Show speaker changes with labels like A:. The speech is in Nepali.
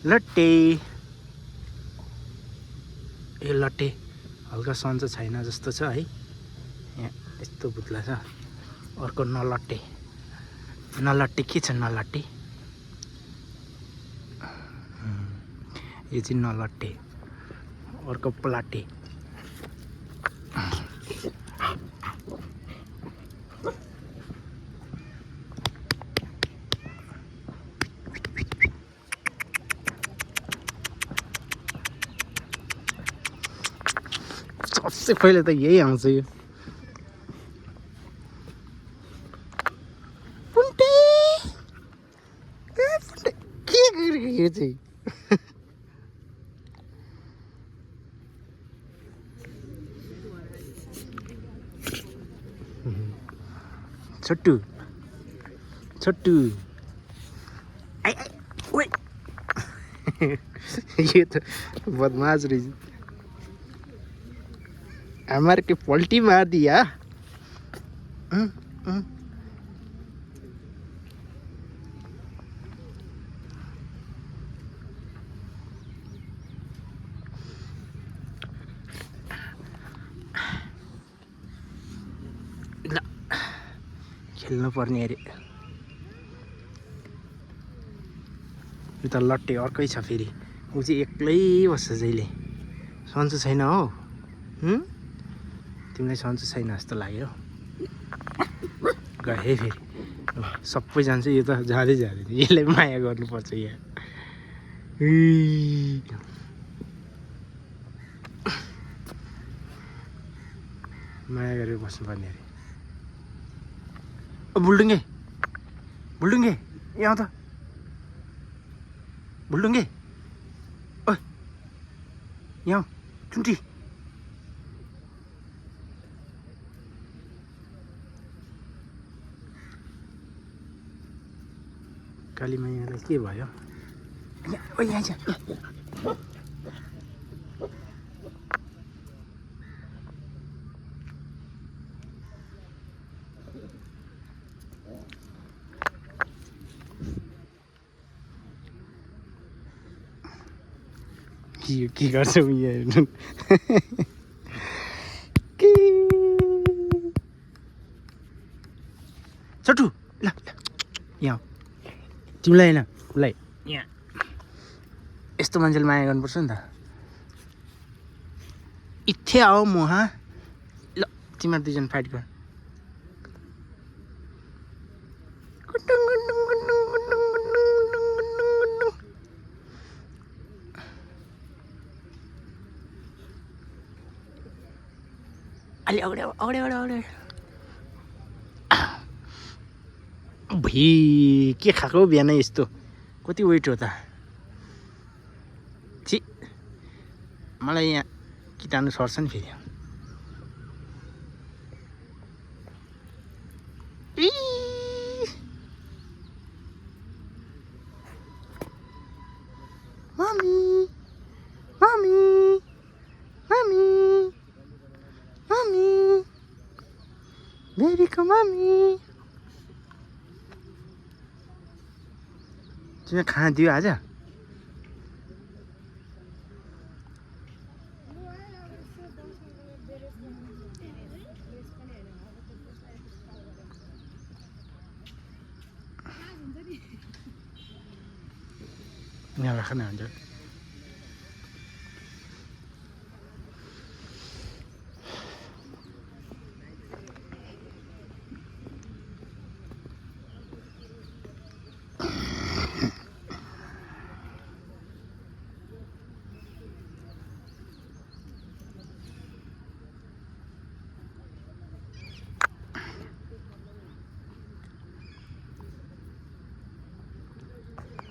A: लट्टे ए लट्टे हल्का सन्चो छैन जस्तो छ है। यहाँ यस्तो पुत्ला छ। अर्को नलट्टे नलट्टे के छ नलट्टे यो चाहिँ नलट्टे। अर्को प्लाटे सबसे पहिले त यही आउँछ यो पुन्टे के गरेको यो चाहिँ छोटू छोटू आई आई ओए ये तो बदमाश रही हमारे के पलटी मार दिया। खेल्नु पर्ने अरे यो त लट्टे अर्कै छ फेरि। ऊ चाहिँ एक्लै बस्छ जहिले। सन्चो छैन हो तिमीलाई सन्चो छैन जस्तो लाग्यो गए फेरि सबै जान्छ। यो त जाँदै जाँदैन यसलाई माया गर्नुपर्छ यहाँ। माया गरेर बस्नुपर्ने अरे। बुल्डुङ्गे बुल्डुङ्गे यहाँ त बुल्डुङ्गे ओ यहाँ चुन्टी काली मैयालाई के भयो ओ यहाँ छ के गर्छ यहाँ छोटू ल यहाँ तिमीलाई होइन उसलाई यहाँ यस्तो मान्छेले माया गर्नुपर्छ नि त। इथे आओ मोहा ल तिमीहरू दुईजना फाइट गर। अलि अगाडि अगाडि अगाडि अगाडि भई के खाएको बिहान यस्तो कति वेट हो त छि मलाई यहाँ किटाणु सर्छ नि फेरि। मम्मी मम्मी मम्मी मम्मी बेबीको मम्मी तिमीलाई खाना दियो आज? यहाँ राख न हुन्छ।